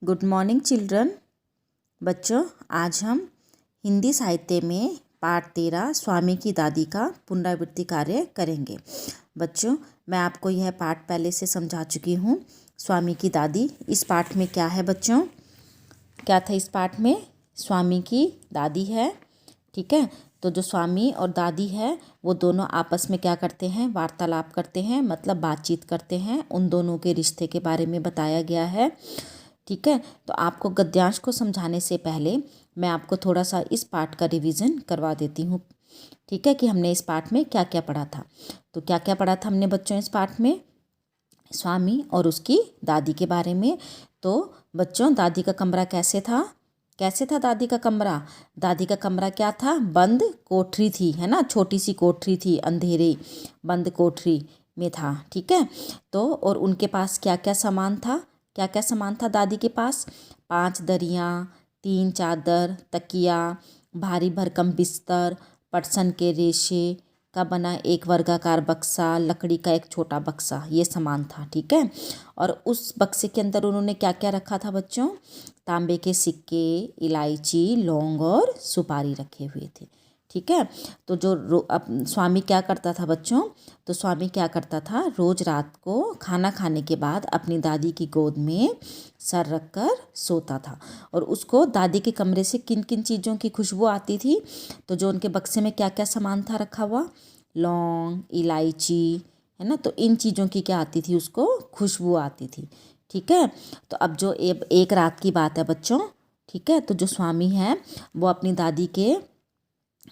Good morning children. बच्चों, आज हम हिंदी साहित्य में पाठ 13 स्वामी की दादी का पुनरावृत्ति कार्य करेंगे। बच्चों, मैं आपको यह पाठ पहले से समझा चुकी हूँ। स्वामी की दादी, इस पाठ में क्या है बच्चों? क्या था इस पाठ में? स्वामी की दादी है, ठीक है। तो जो स्वामी और दादी है वो दोनों आपस में क्या करते हैं? वार्तालाप करते हैं, मतलब बातचीत करते हैं। उन दोनों के रिश्ते के बारे में बताया गया है, ठीक है। तो आपको गद्यांश को समझाने से पहले मैं आपको थोड़ा सा इस पाठ का रिवीजन करवा देती हूँ, ठीक है, कि हमने इस पाठ में क्या क्या पढ़ा था। तो क्या क्या पढ़ा था हमने बच्चों इस पाठ में? स्वामी और उसकी दादी के बारे में। तो बच्चों, दादी का कमरा कैसे था? कैसे था दादी का कमरा? दादी का कमरा क्या था? बंद कोठरी थी, है ना। छोटी सी कोठरी थी, अंधेरे बंद कोठरी में था, ठीक है। तो और उनके पास क्या क्या सामान था? क्या क्या सामान था दादी के पास? 5 दरियाँ, 3 चादर, तकिया, भारी भरकम बिस्तर, पटसन के रेशे का बना एक वर्गाकार बक्सा, लकड़ी का एक छोटा बक्सा, ये सामान था, ठीक है। और उस बक्से के अंदर उन्होंने क्या क्या रखा था बच्चों? तांबे के सिक्के, इलायची, लौंग और सुपारी रखे हुए थे, ठीक है। तो अब स्वामी क्या करता था बच्चों? तो स्वामी क्या करता था? रोज़ रात को खाना खाने के बाद अपनी दादी की गोद में सर रख कर सोता था। और उसको दादी के कमरे से किन किन चीज़ों की खुशबू आती थी? तो जो उनके बक्से में क्या क्या सामान था रखा हुआ? लौंग, इलायची, है ना। तो इन चीज़ों की क्या आती थी? उसको खुशबू आती थी, ठीक है। तो अब जो एक रात की बात है बच्चों, ठीक है। तो जो स्वामी है वो अपनी दादी के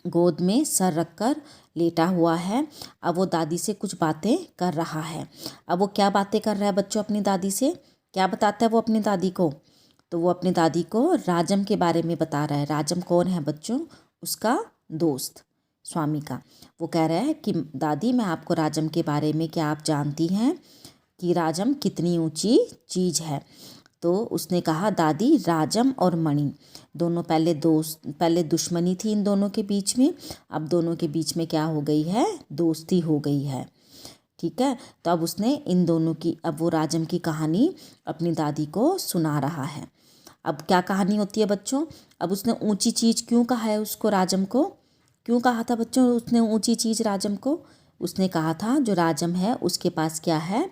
गोद में सर रखकर लेटा हुआ है। अब वो दादी से कुछ बातें कर रहा है। अब वो क्या बातें कर रहा है बच्चों अपनी दादी से? क्या बताता है वो अपनी दादी को? तो वो अपनी दादी को राजम के बारे में बता रहा है। राजम कौन है बच्चों? उसका दोस्त, स्वामी का। वो कह रहा है कि दादी, मैं आपको राजम के बारे में, क्या आप जानती हैं कि राजम कितनी ऊंची चीज़ है? तो उसने कहा, दादी, राजम और मणि दोनों पहले दुश्मनी थी इन दोनों के बीच में। अब दोनों के बीच में क्या हो गई है? दोस्ती हो गई है, ठीक है। तो अब उसने इन दोनों की, अब वो राजम की कहानी अपनी दादी को सुना रहा है। अब क्या कहानी होती है बच्चों? अब उसने ऊंची चीज़ क्यों कहा है उसको, राजम को? क्यों कहा था बच्चों उसने ऊंची चीज़ राजम को? उसने कहा था जो राजम है उसके पास क्या है?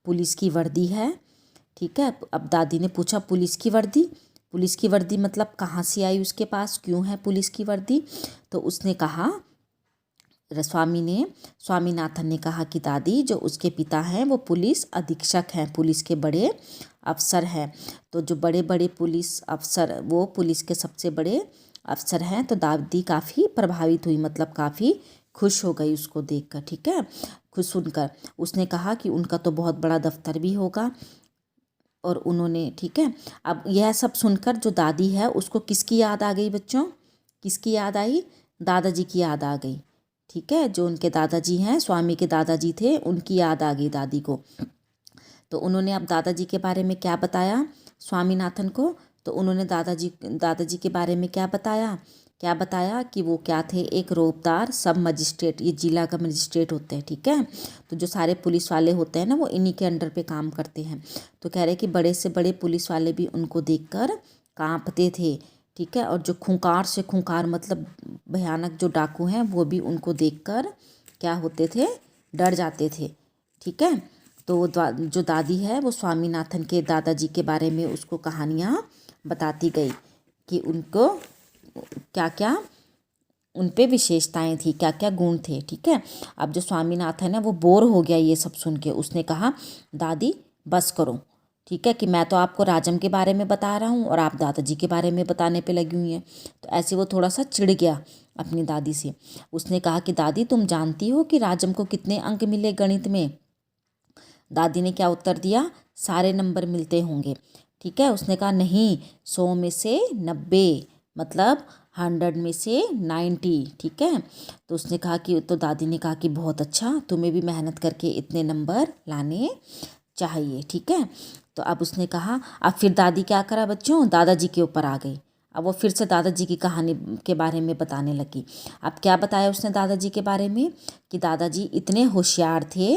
पुलिस की वर्दी है, ठीक है। अब दादी ने पूछा, पुलिस की वर्दी? पुलिस की वर्दी मतलब कहाँ से आई उसके पास? क्यों है पुलिस की वर्दी? तो उसने कहा, स्वामीनाथन ने कहा कि दादी, जो उसके पिता हैं वो पुलिस अधीक्षक हैं, पुलिस के बड़े अफसर हैं। तो जो बड़े बड़े पुलिस अफसर, वो पुलिस के सबसे बड़े अफसर हैं। तो दादी काफ़ी प्रभावित हुई, मतलब काफ़ी खुश हो गई उसको देखकर, ठीक है, खुश सुनकर। उसने कहा कि उनका तो बहुत बड़ा दफ्तर भी होगा। और उन्होंने, ठीक है, अब यह सब सुनकर जो दादी है उसको किसकी याद आ गई बच्चों? किसकी याद आई? दादाजी की याद आ गई, ठीक है। जो उनके दादाजी हैं, स्वामी के दादाजी थे, उनकी याद आ गई दादी को। तो उन्होंने अब दादाजी के बारे में क्या बताया स्वामीनाथन को? तो उन्होंने दादाजी के बारे में क्या बताया? क्या बताया कि वो क्या थे? एक रोबदार सब मजिस्ट्रेट, ये जिला का मजिस्ट्रेट होते हैं, ठीक है। तो जो सारे पुलिस वाले होते हैं ना, वो इन्हीं के अंडर पे काम करते हैं। तो कह रहे कि बड़े से बड़े पुलिस वाले भी उनको देखकर कांपते थे, ठीक है। और जो खूंखार से खूंखार, मतलब भयानक जो डाकू हैं, वो भी उनको देखकर क्या होते थे? डर जाते थे, ठीक है। तो जो दादी है वो स्वामीनाथन के दादाजी के बारे में उसको कहानियाँ बताती गई कि उनको क्या क्या उन पे विशेषताएं थी, क्या क्या गुण थे, ठीक है। अब जो स्वामीनाथन है वो बोर हो गया ये सब सुन के। उसने कहा, दादी बस करो, ठीक है, कि मैं तो आपको राजम के बारे में बता रहा हूँ और आप दादाजी के बारे में बताने पे लगी हुई हैं। तो ऐसे वो थोड़ा सा चिढ़ गया अपनी दादी से। उसने कहा कि दादी, तुम जानती हो कि राजम को कितने अंक मिले गणित में? दादी ने क्या उत्तर दिया? सारे नंबर मिलते होंगे, ठीक है। उसने कहा, नहीं, 100 में से 90, मतलब 100 में से 90, ठीक है। तो उसने कहा कि, तो दादी ने कहा कि बहुत अच्छा, तुम्हें भी मेहनत करके इतने नंबर लाने चाहिए, ठीक है। तो अब उसने कहा, अब फिर दादी क्या करा बच्चों? दादाजी के ऊपर आ गई। अब वो फिर से दादाजी की कहानी के बारे में बताने लगी। अब क्या बताया उसने दादाजी के बारे में कि दादाजी इतने होशियार थे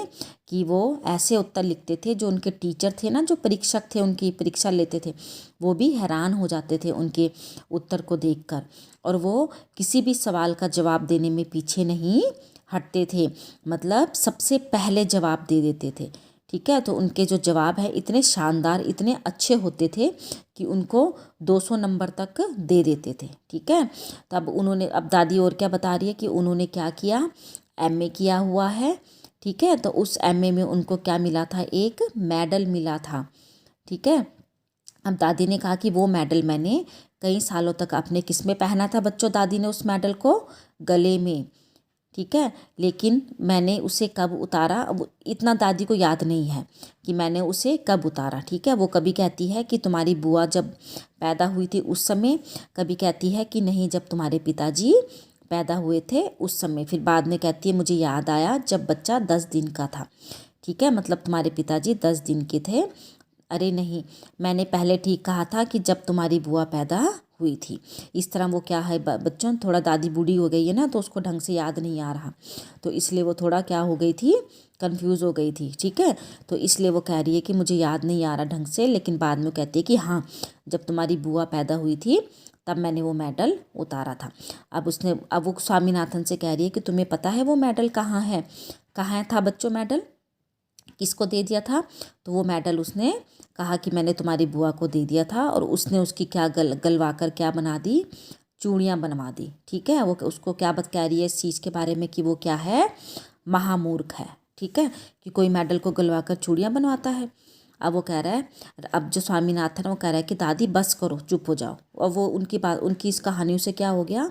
कि वो ऐसे उत्तर लिखते थे, जो उनके टीचर थे ना, जो परीक्षक थे, उनकी परीक्षा लेते थे, वो भी हैरान हो जाते थे उनके उत्तर को देखकर। और वो किसी भी सवाल का जवाब देने में पीछे नहीं हटते थे, मतलब सबसे पहले जवाब दे देते थे। ठीक है, तो उनके जो जवाब है इतने शानदार, इतने अच्छे होते थे कि उनको 200 नंबर तक दे देते थे। ठीक है, तब उन्होंने, अब दादी और क्या बता रही है कि उन्होंने क्या किया, एमए किया हुआ है। ठीक है, तो उस एमए में उनको क्या मिला था, एक मेडल मिला था। ठीक है, अब दादी ने कहा कि वो मेडल मैंने कई सालों तक अपने किस में पहना था बच्चों, दादी ने उस मेडल को गले में। ठीक है, लेकिन मैंने उसे कब उतारा, अब इतना दादी को याद नहीं है कि मैंने उसे कब उतारा। ठीक है, वो कभी कहती है कि तुम्हारी बुआ जब पैदा हुई थी उस समय, कभी कहती है कि नहीं जब तुम्हारे पिताजी पैदा हुए थे उस समय, फिर बाद में कहती है मुझे याद आया जब बच्चा 10 दिन का था। ठीक है, मतलब तुम्हारे पिताजी 10 दिन के थे। अरे नहीं, मैंने पहले ठीक कहा था कि जब तुम्हारी बुआ पैदा हुई थी। इस तरह वो क्या है बच्चों, थोड़ा दादी बूढ़ी हो गई है ना, तो उसको ढंग से याद नहीं आ रहा, तो इसलिए वो थोड़ा क्या हो गई थी, कंफ्यूज हो गई थी। ठीक है, तो इसलिए वो कह रही है कि मुझे याद नहीं आ रहा ढंग से, लेकिन बाद में कहती है कि हाँ जब तुम्हारी बुआ पैदा हुई थी तब मैंने वो मेडल उतारा था। अब वो स्वामीनाथन से कह रही है कि तुम्हें पता है वो मेडल कहाँ है, कहाँ था बच्चों मेडल, किसको दे दिया था। तो वो मेडल उसने कहा कि मैंने तुम्हारी बुआ को दे दिया था, और उसने उसकी क्या गलवा कर क्या बना दी, चूड़ियाँ बनवा दी। ठीक है, वो उसको क्या कह रही है इस चीज़ के बारे में कि वो क्या है, महामूर्ख है। ठीक है, कि कोई मेडल को गलवा कर चूड़ियाँ बनवाता है। अब वो कह रहा है, अब जो स्वामीनाथन है वो कह रहा है कि दादी बस करो, चुप हो जाओ। और वो उनकी इस कहानियों से क्या हो गया,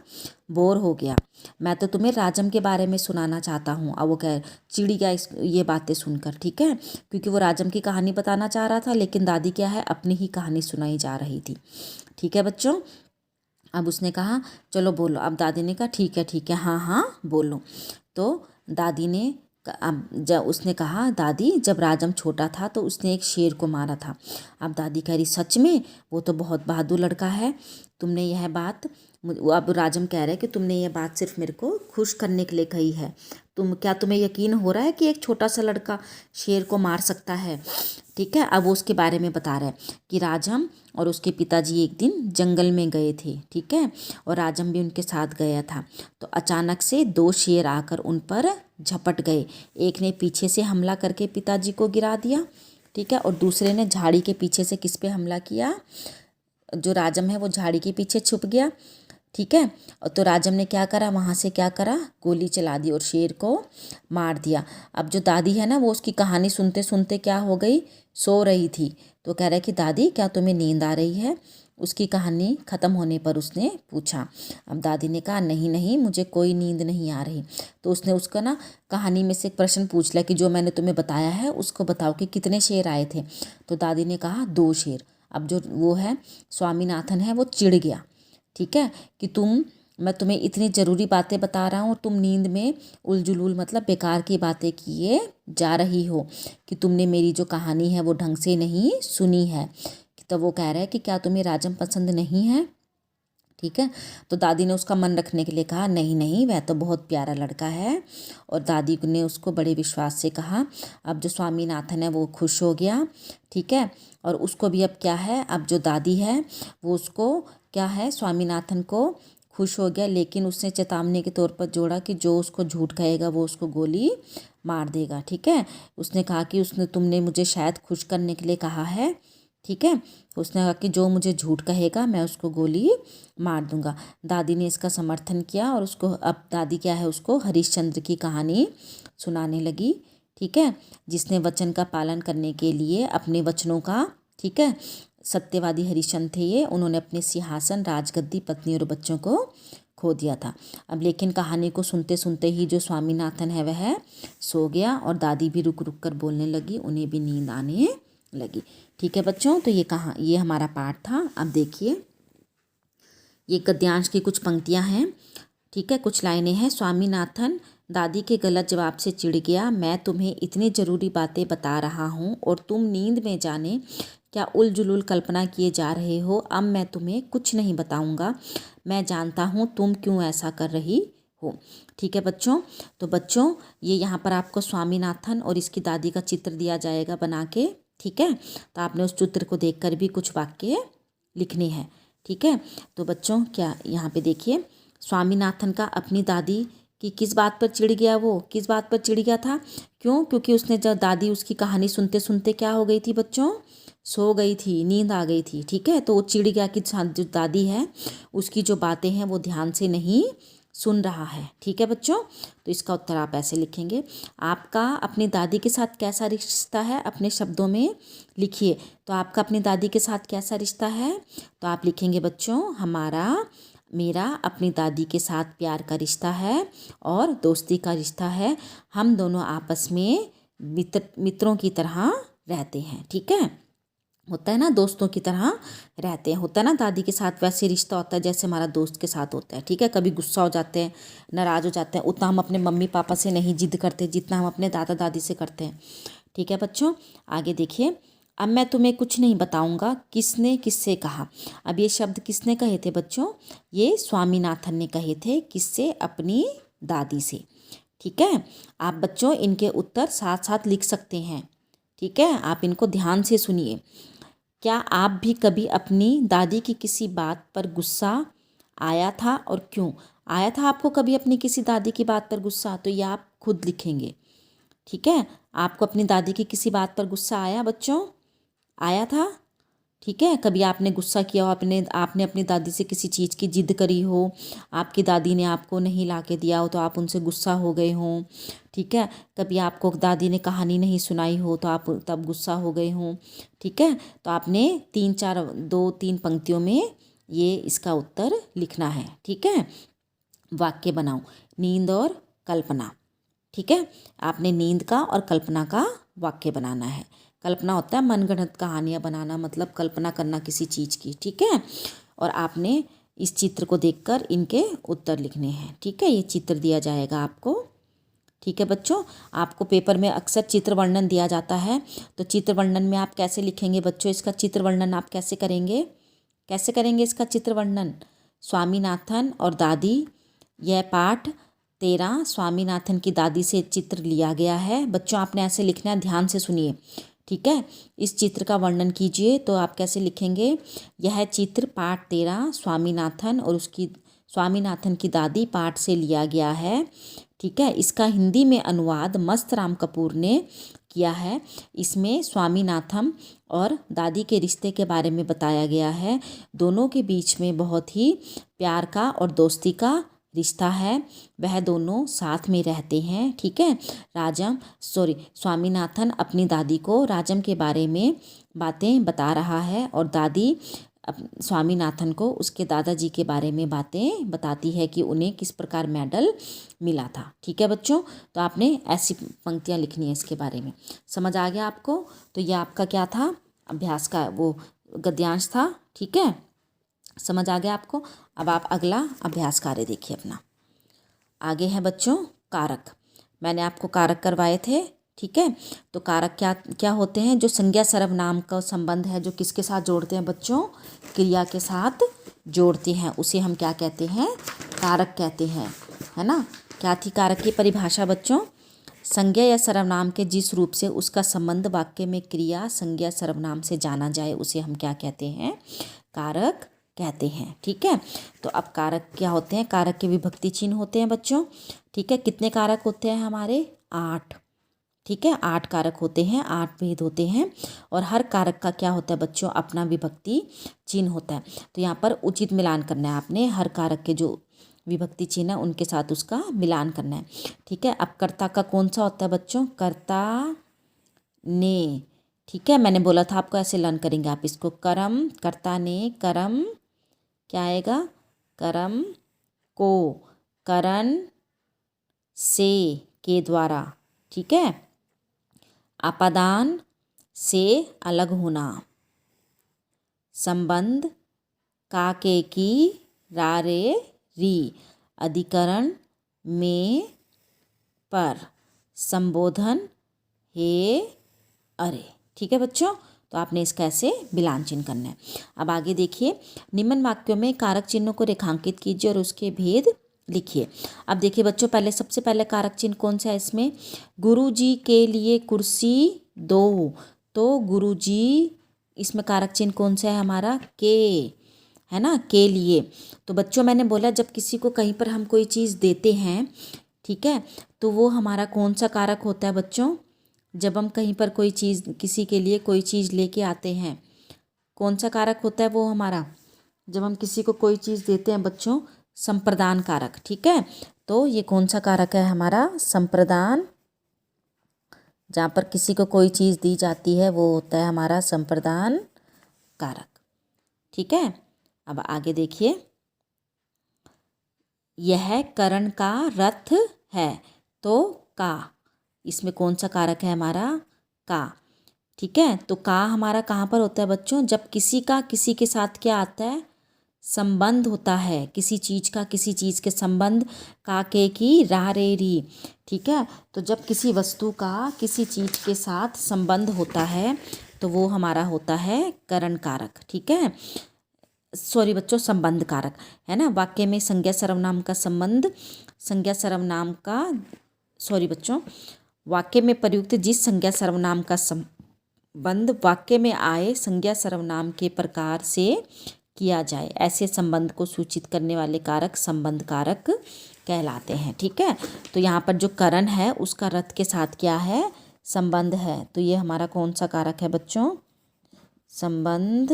बोर हो गया। मैं तो तुम्हें राजम के बारे में सुनाना चाहता हूँ। अब वो कह चिड़ी गया ये बातें सुनकर। ठीक है, क्योंकि वो राजम की कहानी बताना चाह रहा था, लेकिन दादी क्या है, अपनी ही कहानी सुनाई जा रही थी। ठीक है बच्चों, अब उसने कहा चलो बोलो। अब दादी ने कहा ठीक है, हाँ हाँ बोलो। तो दादी ने अब जब उसने कहा, दादी जब राजम छोटा था तो उसने एक शेर को मारा था। अब दादी कह रही सच में, वो तो बहुत बहादुर लड़का है, तुमने यह बात, अब राजम कह रहा है कि तुमने यह बात सिर्फ मेरे को खुश करने के लिए कही है। तुम्हें यकीन हो रहा है कि एक छोटा सा लड़का शेर को मार सकता है। ठीक है, अब वो उसके बारे में बता रहा है कि राजम और उसके पिताजी एक दिन जंगल में गए थे। ठीक है, और राजम भी उनके साथ गया था। तो अचानक से 2 शेर आकर उन पर झपट गए। एक ने पीछे से हमला करके पिताजी को गिरा दिया। ठीक है, और दूसरे ने झाड़ी के पीछे से किस पे हमला किया, जो राजम है वो झाड़ी के पीछे छुप गया। ठीक है, तो राजम ने क्या करा, वहाँ से क्या करा, गोली चला दी और शेर को मार दिया। अब जो दादी है ना, वो उसकी कहानी सुनते सुनते क्या हो गई, सो रही थी। तो कह रहा है कि दादी क्या तुम्हें नींद आ रही है, उसकी कहानी ख़त्म होने पर उसने पूछा। अब दादी ने कहा नहीं नहीं, मुझे कोई नींद नहीं आ रही। तो उसने उसका ना कहानी में से एक प्रश्न पूछ लिया कि जो मैंने तुम्हें बताया है उसको बताओ कि कितने शेर आए थे। तो दादी ने कहा 2 शेर। अब जो वो है स्वामीनाथन है वो चिढ़ गया। ठीक है, कि मैं तुम्हें इतनी ज़रूरी बातें बता रहा हूँ और तुम नींद में उलझुलूल मतलब बेकार की बातें किए जा रही हो, कि तुमने मेरी जो कहानी है वो ढंग से नहीं सुनी है। तो वो कह रहा है कि क्या तुम्हें राजम पसंद नहीं है। ठीक है, तो दादी ने उसका मन रखने के लिए कहा नहीं नहीं, वह तो बहुत प्यारा लड़का है। और दादी ने उसको बड़े विश्वास से कहा। अब जो स्वामीनाथन है वो खुश हो गया। ठीक है, और उसको भी अब क्या है, अब जो दादी है वो उसको क्या है, स्वामीनाथन को खुश हो गया, लेकिन उसने चेतावनी के तौर पर जोड़ा कि जो उसको झूठ कहेगा वो उसको गोली मार देगा। ठीक है, उसने कहा कि तुमने मुझे शायद खुश करने के लिए कहा है। ठीक है, उसने कहा कि जो मुझे झूठ कहेगा मैं उसको गोली मार दूंगा। दादी ने इसका समर्थन किया और उसको, अब दादी क्या है, उसको हरिश्चंद्र की कहानी सुनाने लगी। ठीक है, जिसने वचन का पालन करने के लिए अपने वचनों का, ठीक है, सत्यवादी हरिश्चंद्र थे ये, उन्होंने अपने सिंहासन, राजगद्दी, पत्नी और बच्चों को खो दिया था। अब लेकिन कहानी को सुनते सुनते ही जो स्वामीनाथन है वह सो गया, और दादी भी रुक रुक कर बोलने लगी, उन्हें भी नींद आने लगी। ठीक है बच्चों, तो ये हमारा पाठ था। अब देखिए, ये गद्यांश की कुछ पंक्तियां हैं। ठीक है, कुछ लाइनें हैं। स्वामीनाथन दादी के गलत जवाब से चिढ़ गया। मैं तुम्हें इतनी ज़रूरी बातें बता रहा हूँ और तुम नींद में जाने क्या उलझुल कल्पना किए जा रहे हो? अब मैं तुम्हें कुछ नहीं बताऊंगा। मैं जानता हूँ तुम क्यों ऐसा कर रही हो। ठीक है बच्चों। तो बच्चों ये यहाँ पर आपको स्वामीनाथन और इसकी दादी का चित्र दिया जाएगा बना के। ठीक है, तो आपने उस चित्र को देखकर भी कुछ वाक्य लिखने हैं। ठीक है, तो बच्चों क्या यहाँ पे देखिए, स्वामीनाथन का अपनी दादी कि किस बात पर चिढ़ गया, वो किस बात पर चिढ़ गया था? क्यों? क्योंकि उसने जब दादी उसकी कहानी सुनते सुनते क्या हो गई थी बच्चों? सो गई थी, नींद आ गई थी। ठीक है, तो वो चिढ़ गया कि जो दादी है उसकी जो बातें हैं वो ध्यान से नहीं सुन रहा है। ठीक है बच्चों, तो इसका उत्तर आप ऐसे लिखेंगे। आपका अपनी दादी के साथ कैसा रिश्ता है, अपने शब्दों में लिखिए। तो आपका अपनी दादी के साथ कैसा रिश्ता है? तो आप लिखेंगे बच्चों, मेरा अपनी दादी के साथ प्यार का रिश्ता है और दोस्ती का रिश्ता है। हम दोनों आपस में मित्रों की तरह रहते हैं। ठीक है, होता है ना, दोस्तों की तरह रहते हैं। होता है ना, दादी के साथ वैसे रिश्ता होता है जैसे हमारा दोस्त के साथ होता है। ठीक है, कभी गुस्सा हो जाते हैं, नाराज़ हो जाते हैं, उतना हम अपने मम्मी पापा से नहीं जिद करते जितना हम अपने दादा दादी से करते हैं। ठीक है बच्चों, आगे देखिए। अब मैं तुम्हें कुछ नहीं बताऊंगा किसने किससे कहा। अब ये शब्द किसने कहे थे बच्चों? ये स्वामीनाथन ने कहे थे। किससे? अपनी दादी से। ठीक है, आप बच्चों इनके उत्तर साथ साथ लिख सकते हैं। ठीक है, आप इनको ध्यान से सुनिए। क्या आप भी कभी अपनी दादी की किसी बात पर गुस्सा आया था और क्यों आया था? आपको कभी अपनी किसी दादी की बात पर गुस्सा? तो ये आप खुद लिखेंगे। ठीक है, आपको अपनी दादी की किसी बात पर गुस्सा आया बच्चों? आया था? ठीक है, कभी आपने गुस्सा किया हो, आपने अपनी दादी से किसी चीज़ की जिद करी हो, आपकी दादी ने आपको नहीं ला के दिया हो तो आप उनसे गुस्सा हो गए हों। ठीक है, कभी आपको दादी ने कहानी नहीं सुनाई हो तो आप तब गुस्सा हो गए हों। ठीक है, तो आपने 2-3 पंक्तियों में ये इसका उत्तर लिखना है। ठीक है, वाक्य बनाओ, नींद और कल्पना। ठीक है, आपने नींद का और कल्पना का वाक्य बनाना है। कल्पना होता है मनगढ़ंत कहानियाँ बनाना, मतलब कल्पना करना किसी चीज़ की। ठीक है, और आपने इस चित्र को देखकर इनके उत्तर लिखने हैं। ठीक है, ये चित्र दिया जाएगा आपको। ठीक है बच्चों, आपको पेपर में अक्सर चित्र वर्णन दिया जाता है, तो चित्र वर्णन में आप कैसे लिखेंगे बच्चों? इसका चित्र वर्णन आप कैसे करेंगे? कैसे करेंगे इसका चित्र वर्णन? स्वामीनाथन और दादी, यह पाठ 13 स्वामीनाथन की दादी से चित्र लिया गया है। बच्चों आपने ऐसे लिखना है, ध्यान से सुनिए। ठीक है, इस चित्र का वर्णन कीजिए। तो आप कैसे लिखेंगे? यह चित्र पाठ 13 स्वामीनाथन की दादी पाठ से लिया गया है। ठीक है, इसका हिंदी में अनुवाद मस्त राम कपूर ने किया है। इसमें स्वामीनाथन और दादी के रिश्ते के बारे में बताया गया है। दोनों के बीच में बहुत ही प्यार का और दोस्ती का रिश्ता है। वह दोनों साथ में रहते हैं। ठीक है, स्वामीनाथन अपनी दादी को राजम के बारे में बातें बता रहा है और दादी स्वामीनाथन को उसके दादाजी के बारे में बातें बताती है कि उन्हें किस प्रकार मेडल मिला था। ठीक है बच्चों, तो आपने ऐसी पंक्तियाँ लिखनी है इसके बारे में। समझ आ गया आपको? तो यह आपका क्या था? अभ्यास का वो गद्यांश था। ठीक है, समझ आ गया आपको? अब आप अगला अभ्यास कार्य देखिए अपना। आगे है बच्चों कारक। मैंने आपको कारक करवाए थे। ठीक है, तो कारक क्या क्या होते हैं? जो संज्ञा सर्वनाम का संबंध है, जो किसके साथ जोड़ते हैं बच्चों? क्रिया के साथ जोड़ते हैं, उसे हम क्या कहते हैं? कारक कहते हैं, है ना। क्या थी कारक की परिभाषा बच्चों? संज्ञा या सर्वनाम के जिस रूप से उसका संबंध वाक्य में क्रिया संज्ञा सर्वनाम से जाना जाए उसे हम क्या कहते हैं? कारक कहते हैं। ठीक है, तो अब कारक क्या होते हैं? कारक के विभक्ति चिन्ह होते हैं बच्चों। ठीक है, कितने कारक होते हैं हमारे? 8। ठीक है, 8 कारक होते हैं, 8 भेद होते हैं और हर कारक का क्या होता है बच्चों? अपना विभक्ति चिन्ह होता है। तो यहाँ पर उचित मिलान करना है आपने, हर कारक के जो विभक्ति चिन्ह है उनके साथ उसका मिलान करना है। ठीक है, अब कर्ता का कौन सा होता है बच्चों? कर्ता ने। ठीक है, मैंने बोला था आपको ऐसे लर्न करेंगे आप इसको। करम, कर्ता ने, करम क्या आएगा? करम को, करण से, के द्वारा। ठीक है, अपादान से अलग होना, संबंध का के की रा रे री, अधिकरण में पर, संबोधन हे अरे। ठीक है बच्चों, तो आपने इसका ऐसे विलान चिन्ह करना है। अब आगे देखिए, निम्न वाक्यों में कारक चिन्हों को रेखांकित कीजिए और उसके भेद लिखिए। अब देखिए बच्चों, पहले सबसे पहले कारक चिन्ह कौन सा है इसमें, गुरुजी के लिए कुर्सी दो, तो गुरुजी, इसमें कारक चिन्ह कौन सा है हमारा, के, है ना, के लिए। तो बच्चों मैंने बोला जब किसी को कहीं पर हम कोई चीज़ देते हैं, ठीक है, तो वो हमारा कौन सा कारक होता है बच्चों, जब हम कहीं पर कोई चीज़ किसी के लिए कोई चीज़ लेके आते हैं, कौन सा कारक होता है वो हमारा, जब हम किसी को कोई चीज़ देते हैं बच्चों, संप्रदान कारक। ठीक है, तो ये कौन सा कारक है हमारा, संप्रदान। जहाँ पर किसी को कोई चीज़ दी जाती है वो होता है हमारा संप्रदान कारक। ठीक है, अब आगे देखिए, यह करण का रथ है, तो का, इसमें कौन सा कारक है हमारा, का। ठीक है, तो का हमारा कहाँ पर होता है बच्चों, जब किसी का किसी के साथ क्या आता है, संबंध होता है, किसी चीज़ का किसी चीज़ के संबंध, का के की रा रे री। ठीक है, तो जब किसी वस्तु का किसी चीज़ के साथ संबंध होता है तो वो हमारा होता है करण कारक। ठीक है, सॉरी बच्चों, संबंध कारक, है ना। वाक्य में संज्ञा सर्वनाम का संबंध, संज्ञा सर्वनाम का, सॉरी बच्चों, वाक्य में प्रयुक्त जिस संज्ञा सर्वनाम का संबंध वाक्य में आए संज्ञा सर्वनाम के प्रकार से किया जाए, ऐसे संबंध को सूचित करने वाले कारक संबंध कारक कहलाते हैं। ठीक है, तो यहाँ पर जो करण है उसका रथ के साथ क्या है, संबंध है, तो ये हमारा कौन सा कारक है बच्चों, संबंध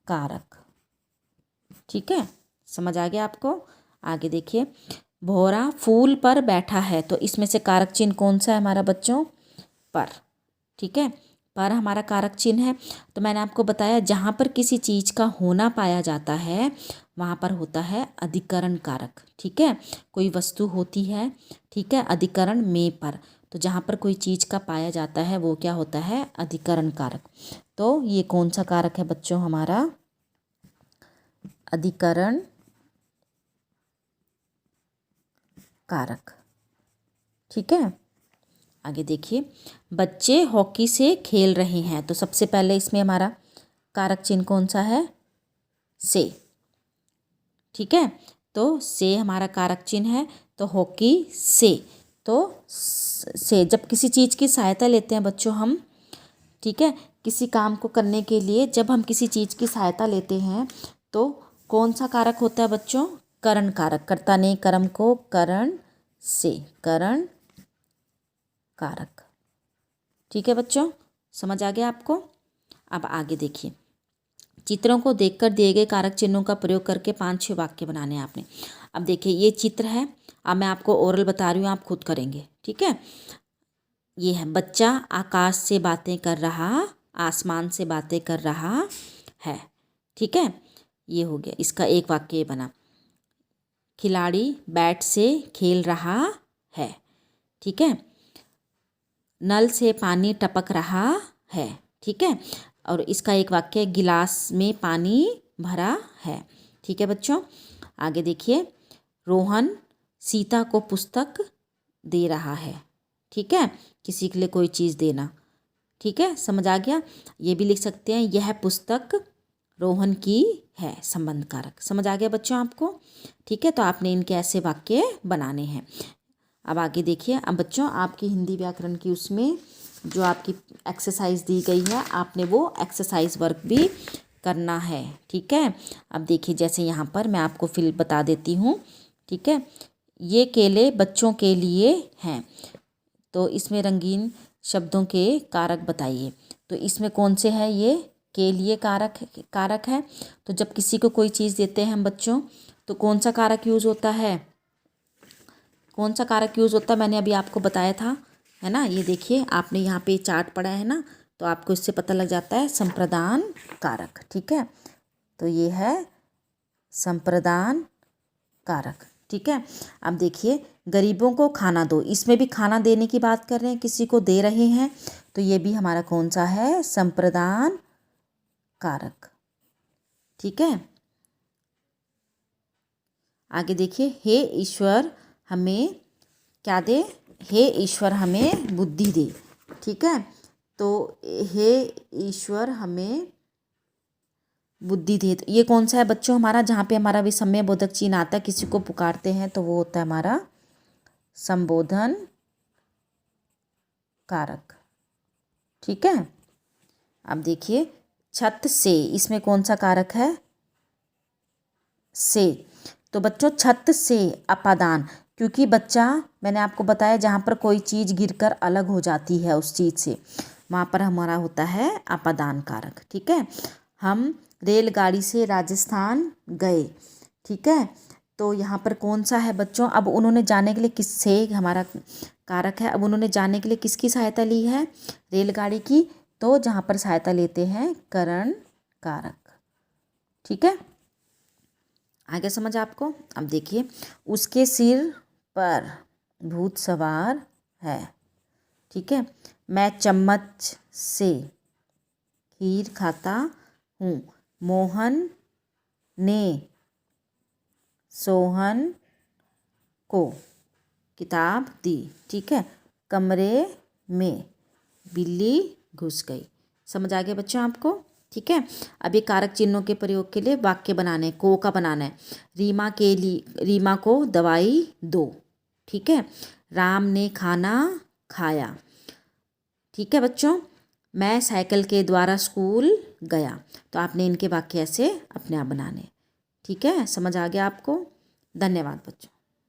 कारक। ठीक है, समझ आ गया आपको। आगे देखिए, भौरा फूल पर बैठा है, तो इसमें से कारक चिन्ह कौन सा है हमारा बच्चों, पर। ठीक है, पर हमारा कारक चिन्ह है। तो मैंने आपको बताया जहाँ पर किसी चीज़ का होना पाया जाता है वहाँ पर होता है अधिकरण कारक। ठीक है, कोई वस्तु होती है, ठीक है, अधिकरण में पर, तो जहाँ पर कोई चीज़ का पाया जाता है वो क्या होता है, अधिकरण कारक। तो ये कौन सा कारक है बच्चों हमारा, अधिकरण कारक। ठीक है, आगे देखिए, बच्चे हॉकी से खेल रहे हैं, तो सबसे पहले इसमें हमारा कारक चिन्ह कौन सा है, से। ठीक है, तो से हमारा कारक चिन्ह है, तो हॉकी से, तो से जब किसी चीज़ की सहायता लेते हैं बच्चों हम, ठीक है, किसी काम को करने के लिए जब हम किसी चीज़ की सहायता लेते हैं तो कौन सा कारक होता है बच्चों, करण कारक। कर्ता ने कर्म को करण से, करण कारक। ठीक है बच्चों, समझ आ गया आपको। अब आगे देखिए, चित्रों को देखकर दिए गए कारक चिन्हों का प्रयोग करके 5-6 वाक्य बनाने हैं आपने। अब देखिए ये चित्र है, अब मैं आपको ओरल बता रही हूँ, आप खुद करेंगे। ठीक है, ये है, बच्चा आकाश से बातें कर रहा, आसमान से बातें कर रहा है। ठीक है, ये हो गया, इसका एक वाक्य ये बना। खिलाड़ी बैट से खेल रहा है। ठीक है, नल से पानी टपक रहा है। ठीक है, और इसका एक वाक्य, गिलास में पानी भरा है। ठीक है बच्चों, आगे देखिए, रोहन सीता को पुस्तक दे रहा है। ठीक है, किसी के लिए कोई चीज़ देना। ठीक है, समझ आ गया। ये भी लिख सकते हैं, यह पुस्तक रोहन की है, संबंध कारक। समझ आ गया बच्चों आपको। ठीक है, तो आपने इनके ऐसे वाक्य बनाने हैं। अब आगे देखिए, अब बच्चों आपकी हिंदी व्याकरण की उसमें जो आपकी एक्सरसाइज दी गई है, आपने वो एक्सरसाइज वर्क भी करना है। ठीक है, अब देखिए, जैसे यहाँ पर मैं आपको फिल बता देती हूँ। ठीक है, ये केले बच्चों के लिए हैं, तो इसमें रंगीन शब्दों के कारक बताइए। तो इसमें कौन से है, ये के लिए कारक है। तो जब किसी को कोई चीज़ देते हैं हम बच्चों, तो कौन सा कारक यूज़ होता है, कौन सा कारक यूज़ होता है, मैंने अभी आपको बताया था, है ना। ये देखिए, आपने यहाँ पे चार्ट पढ़ा है ना, तो आपको इससे पता लग जाता है, संप्रदान कारक। ठीक है, तो ये है संप्रदान कारक। ठीक है, अब देखिए, गरीबों को खाना दो, इसमें भी खाना देने की बात कर रहे हैं, किसी को दे रहे हैं, तो ये भी हमारा कौन सा है, संप्रदान कारक। ठीक है, आगे देखिए, हे ईश्वर हमें क्या दे, हे ईश्वर हमें बुद्धि दे। ठीक है, तो हे ईश्वर हमें बुद्धि दे। ये कौन सा है बच्चों हमारा, जहाँ पे हमारा विषम्य बोधक चिन्ह आता है, किसी को पुकारते हैं तो वो होता है हमारा संबोधन कारक। ठीक है, अब देखिए छत से, इसमें कौन सा कारक है, से। तो बच्चों छत से अपादान, क्योंकि बच्चा मैंने आपको बताया जहाँ पर कोई चीज़ गिरकर अलग हो जाती है उस चीज़ से, वहाँ पर हमारा होता है अपादान कारक। ठीक है, हम रेलगाड़ी से राजस्थान गए। ठीक है, तो यहाँ पर कौन सा है बच्चों, अब उन्होंने जाने के लिए किससे, हमारा कारक है, अब उन्होंने जाने के लिए किसकी सहायता ली है, रेलगाड़ी की, तो जहाँ पर सहायता लेते हैं करण कारक। ठीक है, आगे समझ आपको। अब देखिए उसके सिर पर भूत सवार है। ठीक है, मैं चम्मच से खीर खाता हूँ, मोहन ने सोहन को किताब दी। ठीक है, कमरे में बिल्ली घुस गई। समझ आ गया बच्चों आपको। ठीक है, अब ये कारक चिन्हों के प्रयोग के लिए वाक्य बनाने हैं। को का बनाना है, रीमा को दवाई दो। ठीक है, राम ने खाना खाया। ठीक है बच्चों, मैं साइकिल के द्वारा स्कूल गया। तो आपने इनके वाक्य ऐसे अपने आप बनाने। ठीक है, समझ आ गया आपको। धन्यवाद बच्चों।